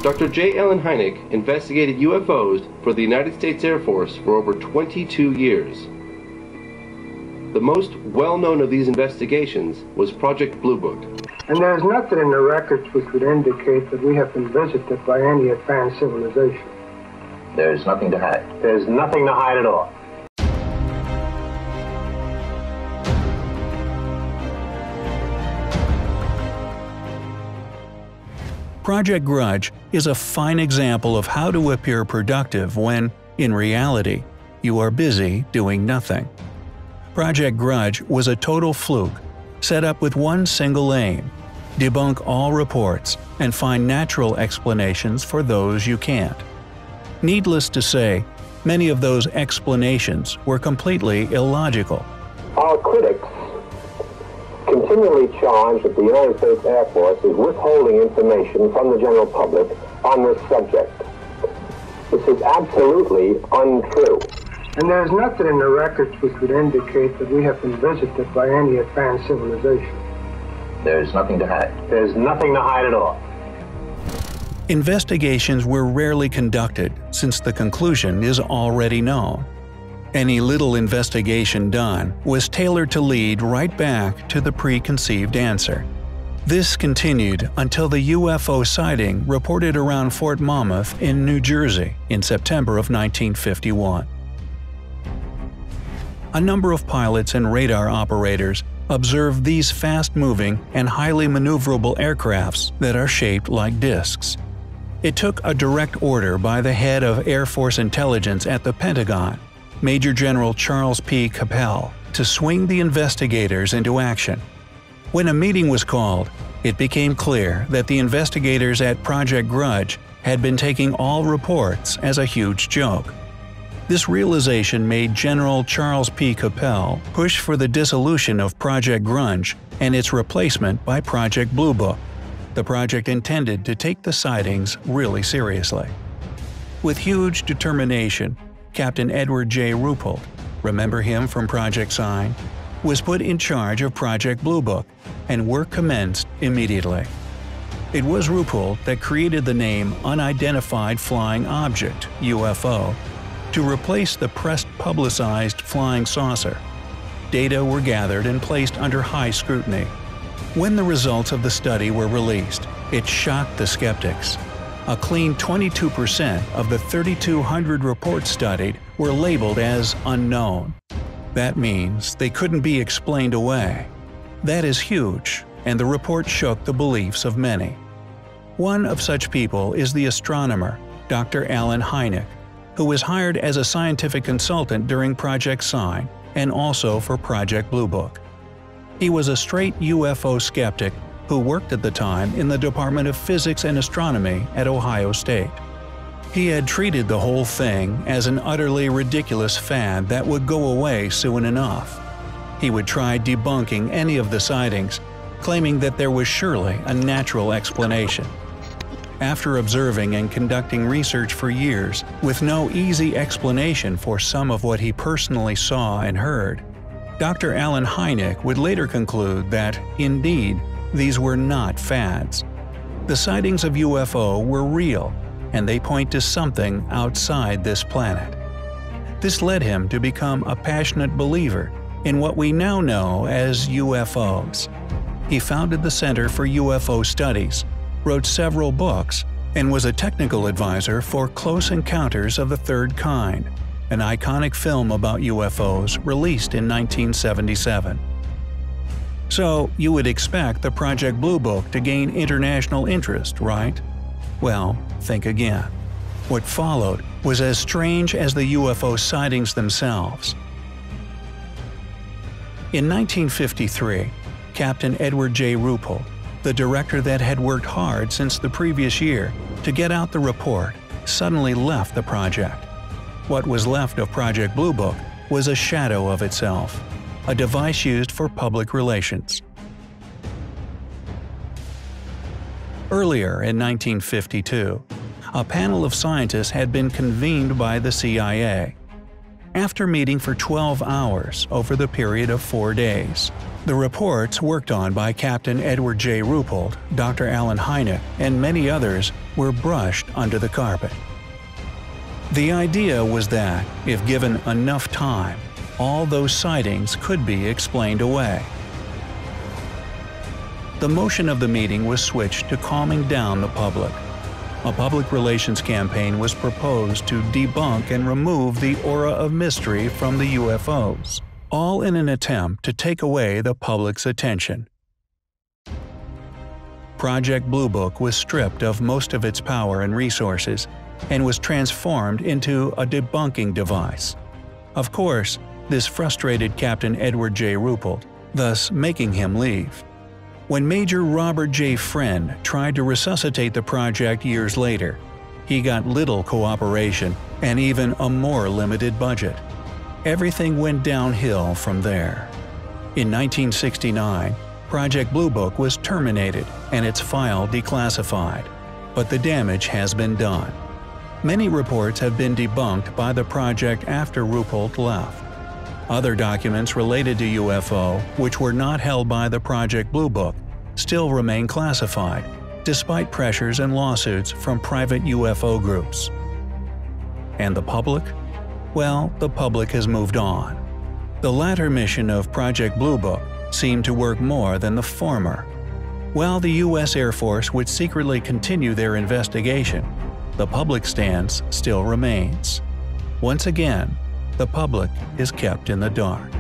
Dr. J. Allen Hynek investigated UFOs for the United States Air Force for over 22 years. The most well-known of these investigations was Project Blue Book. And there's nothing in the records which would indicate that we have been visited by any advanced civilization. There's nothing to hide. There's nothing to hide at all. Project Grudge is a fine example of how to appear productive when, in reality, you are busy doing nothing. Project Grudge was a total fluke, set up with one single aim: debunk all reports and find natural explanations for those you can't. Needless to say, many of those explanations were completely illogical. Our critics continually charge that the United States Air Force is withholding information from the general public on this subject. This is absolutely untrue. And there's nothing in the records which would indicate that we have been visited by any advanced civilization. There's nothing to hide. There's nothing to hide at all. Investigations were rarely conducted since the conclusion is already known. Any little investigation done was tailored to lead right back to the preconceived answer. This continued until the UFO sighting reported around Fort Monmouth in New Jersey in September of 1951. A number of pilots and radar operators observed these fast-moving and highly maneuverable aircrafts that are shaped like discs. It took a direct order by the head of Air Force Intelligence at the Pentagon, Major General Charles P. Capell, to swing the investigators into action. When a meeting was called, it became clear that the investigators at Project Grudge had been taking all reports as a huge joke. This realization made General Charles P. Capell push for the dissolution of Project Grudge and its replacement by Project Blue Book. The project intended to take the sightings really seriously. With huge determination, Captain Edward J. Ruppelt, remember him from Project Sign, was put in charge of Project Blue Book, and work commenced immediately. It was Ruppelt that created the name Unidentified Flying Object (UFO) to replace the press-publicized flying saucer. Data were gathered and placed under high scrutiny. When the results of the study were released, it shocked the skeptics. A clean 22% of the 3,200 reports studied were labeled as unknown. That means they couldn't be explained away. That is huge, and the report shook the beliefs of many. One of such people is the astronomer, Dr. Allen Hynek, who was hired as a scientific consultant during Project Sign and also for Project Blue Book. He was a straight UFO skeptic who worked at the time in the Department of Physics and Astronomy at Ohio State. He had treated the whole thing as an utterly ridiculous fad that would go away soon enough. He would try debunking any of the sightings, claiming that there was surely a natural explanation. After observing and conducting research for years with no easy explanation for some of what he personally saw and heard, Dr. Allen Hynek would later conclude that, indeed, these were not fads. The sightings of UFO were real, and they point to something outside this planet. This led him to become a passionate believer in what we now know as UFOs. He founded the Center for UFO Studies, wrote several books, and was a technical advisor for Close Encounters of the Third Kind, an iconic film about UFOs released in 1977. So, you would expect the Project Blue Book to gain international interest, right? Well, think again. What followed was as strange as the UFO sightings themselves. In 1953, Captain Edward J. Ruppelt, the director that had worked hard since the previous year to get out the report, suddenly left the project. What was left of Project Blue Book was a shadow of itself, a device used for public relations. Earlier in 1952, a panel of scientists had been convened by the CIA. after meeting for 12 hours over the period of 4 days. The reports worked on by Captain Edward J. Ruppelt, Dr. Alan Hynek, and many others were brushed under the carpet. The idea was that, if given enough time, all those sightings could be explained away. The motion of the meeting was switched to calming down the public. A public relations campaign was proposed to debunk and remove the aura of mystery from the UFOs, all in an attempt to take away the public's attention. Project Blue Book was stripped of most of its power and resources and was transformed into a debunking device. Of course, this frustrated Captain Edward J. Ruppelt, thus making him leave. When Major Robert J. Friend tried to resuscitate the project years later, he got little cooperation and even a more limited budget. Everything went downhill from there. In 1969, Project Blue Book was terminated and its file declassified, but the damage has been done. Many reports have been debunked by the project after Ruppelt left. Other documents related to UFO, which were not held by the Project Blue Book, still remain classified, despite pressures and lawsuits from private UFO groups. And the public? Well, the public has moved on. The latter mission of Project Blue Book seemed to work more than the former. While the U.S. Air Force would secretly continue their investigation, the public stance still remains. Once again, the public is kept in the dark.